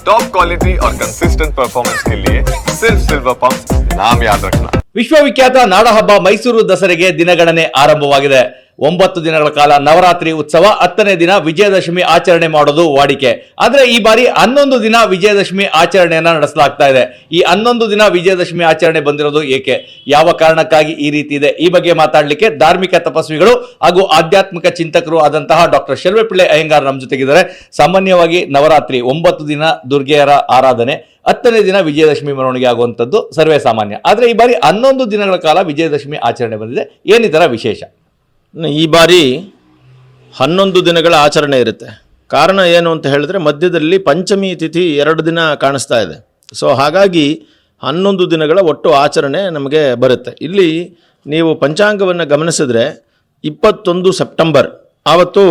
Top quality और consistent performance के लिए सिर्फ सिल्वर पंप नाम याद रखना। ವಿಶ್ವವಿಖ್ಯಾತ ನಾಡಹಬ್ಬ ಮೈಸೂರು ದಸರೆಗೆ ದಿನಗಣನೆ ಆರಂಭವಾಗಿದೆ. 9 ದಿನಗಳ ಕಾಲ ನವರಾತ್ರಿ ಉತ್ಸವ, 10ನೇ ದಿನ ವಿಜಯದಶಮಿ ಆಚರಣೆ ಮಾಡೋದು ವಾಡಿಕೆ. ಆದ್ರೆ ಈ ಬಾರಿ 11 ದಿನ ವಿಜಯದಶಮಿ ಆಚರಣೆಯನ್ನ ನಡೆಸಲಾಗ್ತಾ ಇದೆ. ಈ 11 ದಿನ ವಿಜಯದಶಮಿ ಆಚರಣೆ ಬಂದಿರೋದು ಏಕೆ, ಯಾವ ಕಾರಣಕ್ಕಾಗಿ ಈ ರೀತಿ ಇದೆ, ಈ ಬಗ್ಗೆ ಮಾತಾಡ್ಲಿಕ್ಕೆ ಧಾರ್ಮಿಕ ತಪಸ್ವಿಗಳು ಹಾಗೂ ಆಧ್ಯಾತ್ಮಿಕ ಚಿಂತಕರು ಆದಂತಹ ಡಾಕ್ಟರ್ ಶೆಲ್ವಪಿಳ್ಳೆ ಅಯ್ಯಂಗಾರ್ ನಮ್ಮ ಜೊತೆಗಿದ್ದಾರೆ. ಸಾಮಾನ್ಯವಾಗಿ ನವರಾತ್ರಿ 9 ದಿನ ದುರ್ಗೆಯರ ಆರಾಧನೆ, 10ನೇ ದಿನ ವಿಜಯದಶಮಿ ಮೆರವಣಿಗೆ ಆಗುವಂಥದ್ದು ಸರ್ವೇ ಸಾಮಾನ್ಯ. ಆದರೆ ಈ ಬಾರಿ 11 ದಿನಗಳ ಕಾಲ ವಿಜಯದಶಮಿ ಆಚರಣೆ ಬಂದಿದೆ. ಏನಿದರ ವಿಶೇಷ? ಈ ಬಾರಿ 11 ದಿನಗಳ ಆಚರಣೆ ಇರುತ್ತೆ. ಕಾರಣ ಏನು ಅಂತ ಹೇಳಿದ್ರೆ, ಮಧ್ಯದಲ್ಲಿ ಪಂಚಮಿ ತಿಥಿ 2 ದಿನ ಕಾಣಿಸ್ತಾ ಇದೆ. ಸೊ ಹಾಗಾಗಿ 11 ದಿನಗಳ ಒಟ್ಟು ಆಚರಣೆ ನಮಗೆ ಬರುತ್ತೆ. ಇಲ್ಲಿ ನೀವು ಪಂಚಾಂಗವನ್ನು ಗಮನಿಸಿದ್ರೆ 21 ಸೆಪ್ಟೆಂಬರ್ ಆವತ್ತು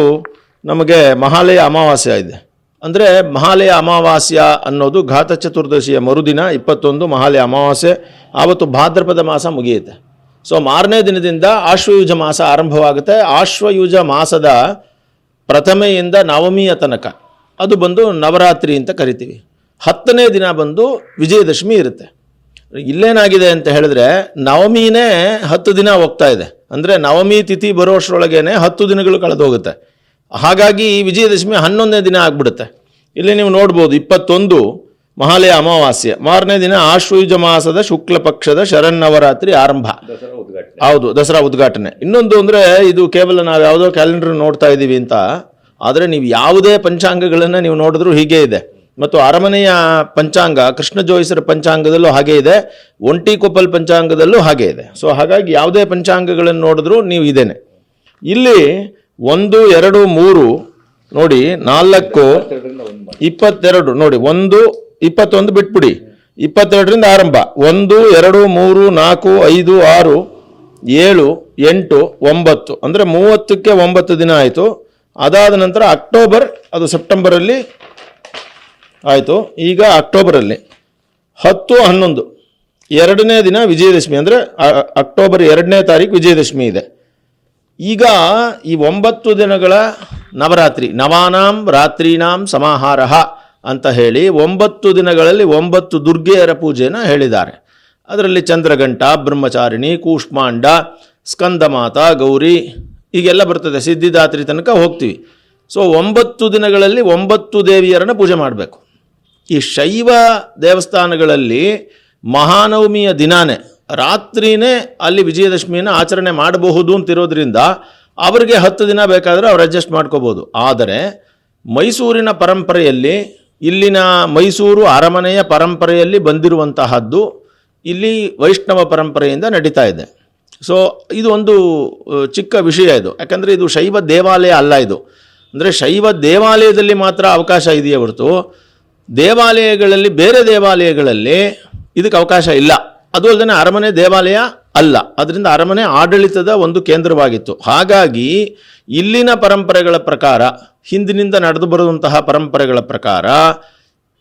ನಮಗೆ ಮಹಾಲಯ ಅಮಾವಾಸ್ಯ ಇದೆ. ಅಂದರೆ ಮಹಾಲಯ ಅಮಾವಾಸ್ಯ ಅನ್ನೋದು ಘಾತ ಚತುರ್ದಶಿಯ ಮರುದಿನ 21 ಮಹಾಲಯ ಅಮಾವಾಸ್ಯೆ, ಆವತ್ತು ಭಾದ್ರಪದ ಮಾಸ ಮುಗಿಯುತ್ತೆ. ಸೊ ಮಾರನೇ ದಿನದಿಂದ ಆಶ್ವಯುಜ ಮಾಸ ಆರಂಭವಾಗುತ್ತೆ. ಆಶ್ವಯುಜ ಮಾಸದ ಪ್ರಥಮೆಯಿಂದ ನವಮಿಯ ತನಕ ಅದು ಬಂದು ನವರಾತ್ರಿ ಅಂತ ಕರಿತೀವಿ. 10ನೇ ದಿನ ಬಂದು ವಿಜಯದಶಮಿ ಇರುತ್ತೆ. ಇಲ್ಲೇನಾಗಿದೆ ಅಂತ ಹೇಳಿದ್ರೆ, ನವಮಿನೇ 10 ದಿನ ಹೋಗ್ತಾ ಇದೆ. ಅಂದರೆ ನವಮಿ ತಿಥಿ ಬರೋಷ್ಟರೊಳಗೇನೆ 10 ದಿನಗಳು ಕಳೆದು ಹೋಗುತ್ತೆ. ಹಾಗಾಗಿ ವಿಜಯದಶಮಿ 11ನೇ ದಿನ ಆಗ್ಬಿಡುತ್ತೆ. ಇಲ್ಲಿ ನೀವು ನೋಡ್ಬೋದು 21 ಮಹಾಲಯ ಅಮಾವಾಸ್ಯೆ, ಮಾರನೇ ದಿನ ಆಶ್ವಯುಜ ಮಾಸದ ಶುಕ್ಲ ಪಕ್ಷದ ಶರನ್ನವರಾತ್ರಿ ಆರಂಭ. ಹೌದು, ದಸರಾ ಉದ್ಘಾಟನೆ. ಇನ್ನೊಂದು ಅಂದರೆ, ಇದು ಕೇವಲ ನಾವು ಯಾವುದೋ ಕ್ಯಾಲೆಂಡರ್ ನೋಡ್ತಾ ಇದ್ದೀವಿ ಅಂತ, ಆದರೆ ನೀವು ಯಾವುದೇ ಪಂಚಾಂಗಗಳನ್ನು ನೀವು ನೋಡಿದ್ರೂ ಹೀಗೆ ಇದೆ. ಮತ್ತು ಅರಮನೆಯ ಪಂಚಾಂಗ, ಕೃಷ್ಣ ಜೋಯಿಸರ ಪಂಚಾಂಗದಲ್ಲೂ ಹಾಗೆ ಇದೆ, ಒಂಟಿಕೊಪ್ಪಲ್ ಪಂಚಾಂಗದಲ್ಲೂ ಹಾಗೆ ಇದೆ. ಸೊ ಹಾಗಾಗಿ ಯಾವುದೇ ಪಂಚಾಂಗಗಳನ್ನು ನೋಡಿದ್ರೂ ನೀವು ಇದೇನೆ. ಇಲ್ಲಿ 1, 2, 3 ನೋಡಿ, 4, 22 ನೋಡಿ, 1, 21 ಬಿಟ್ಬಿಡಿ, 22ರಿಂದ ಆರಂಭ. 1, 2, 3, 4, 5, 6, 7, 8, 9 ಅಂದರೆ 30ಕ್ಕೆ 9 ದಿನ ಆಯಿತು. ಅದಾದ ನಂತರ ಅಕ್ಟೋಬರ್, ಅದು ಸೆಪ್ಟೆಂಬರಲ್ಲಿ ಆಯಿತು. ಈಗ ಅಕ್ಟೋಬರಲ್ಲಿ 10, 11 2ನೇ ದಿನ ವಿಜಯದಶಮಿ, ಅಂದರೆ ಅಕ್ಟೋಬರ್ 2ನೇ ತಾರೀಕು ವಿಜಯದಶಮಿ ಇದೆ. ಈಗ ಈ 9 ದಿನಗಳ ನವರಾತ್ರಿ, ನವಾನಾಂ ರಾತ್ರೀನಾಂ ಸಮಾಹಾರ ಅಂತ ಹೇಳಿ 9 ದಿನಗಳಲ್ಲಿ 9 ದುರ್ಗೆಯರ ಪೂಜೆಯನ್ನು ಹೇಳಿದ್ದಾರೆ. ಅದರಲ್ಲಿ ಚಂದ್ರಘಂಟ, ಬ್ರಹ್ಮಚಾರಿಣಿ, ಕೂಷ್ಮಾಂಡ, ಸ್ಕಂದಮಾತ, ಗೌರಿ ಹೀಗೆಲ್ಲ ಬರ್ತದೆ. ಸಿದ್ಧಿದಾತ್ರಿ ತನಕ ಹೋಗ್ತೀವಿ. ಸೊ 9 ದಿನಗಳಲ್ಲಿ 9 ದೇವಿಯರನ್ನು ಪೂಜೆ ಮಾಡಬೇಕು. ಈ ಶೈವ ದೇವಸ್ಥಾನಗಳಲ್ಲಿ ಮಹಾನವಮಿಯ ದಿನಾನೇ ರಾತ್ರಿನೇ ಅಲ್ಲಿ ವಿಜಯದಶಮಿಯನ್ನು ಆಚರಣೆ ಮಾಡಬಹುದು ಅಂತಿರೋದ್ರಿಂದ ಅವರಿಗೆ 10 ದಿನ ಬೇಕಾದರೆ ಅವ್ರು ಅಡ್ಜಸ್ಟ್ ಮಾಡ್ಕೋಬೋದು. ಆದರೆ ಮೈಸೂರಿನ ಪರಂಪರೆಯಲ್ಲಿ, ಇಲ್ಲಿನ ಮೈಸೂರು ಅರಮನೆಯ ಪರಂಪರೆಯಲ್ಲಿ ಬಂದಿರುವಂತಹದ್ದು ಇಲ್ಲಿ ವೈಷ್ಣವ ಪರಂಪರೆಯಿಂದ ನಡೀತಾ ಇದೆ. ಸೊ ಇದು ಒಂದು ಚಿಕ್ಕ ವಿಷಯ ಇದು. ಯಾಕಂದರೆ ಇದು ಶೈವ ದೇವಾಲಯ ಅಲ್ಲ. ಇದು ಅಂದರೆ ಶೈವ ದೇವಾಲಯದಲ್ಲಿ ಮಾತ್ರ ಅವಕಾಶ ಇದೆಯೇ ಹೊರತು ದೇವಾಲಯಗಳಲ್ಲಿ, ಬೇರೆ ದೇವಾಲಯಗಳಲ್ಲಿ ಇದಕ್ಕೆ ಅವಕಾಶ ಇಲ್ಲ. ಅದು ಅಲ್ಲದೆ ಅರಮನೆ ದೇವಾಲಯ ಅಲ್ಲ, ಅದರಿಂದ ಅರಮನೆ ಆಡಳಿತದ ಒಂದು ಕೇಂದ್ರವಾಗಿತ್ತು. ಹಾಗಾಗಿ ಇಲ್ಲಿನ ಪರಂಪರೆಗಳ ಪ್ರಕಾರ, ಹಿಂದಿನಿಂದ ನಡೆದು ಬರುವಂತಹ ಪರಂಪರೆಗಳ ಪ್ರಕಾರ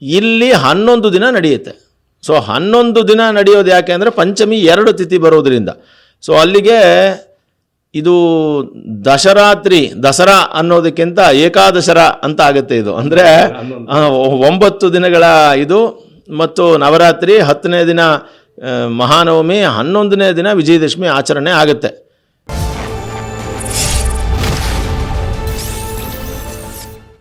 ಇಲ್ಲಿ 11 ದಿನ ನಡೆಯುತ್ತೆ. ಸೊ 11 ದಿನ ನಡೆಯೋದು ಯಾಕೆ ಅಂದರೆ ಪಂಚಮಿ 2 ತಿಥಿ ಬರೋದರಿಂದ. ಸೊ ಅಲ್ಲಿಗೆ ಇದು ದಶರಾತ್ರಿ, ದಸರಾ ಅನ್ನೋದಕ್ಕಿಂತ ಏಕಾದಶರ ಅಂತ ಆಗುತ್ತೆ. ಇದು ಅಂದರೆ 9 ದಿನಗಳ ಇದು, ಮತ್ತು ನವರಾತ್ರಿ 10ನೇ ದಿನ ಮಹಾನವಮಿ, 11ನೇ ದಿನ ವಿಜಯದಶಮಿ ಆಚರಣೆ ಆಗುತ್ತೆ.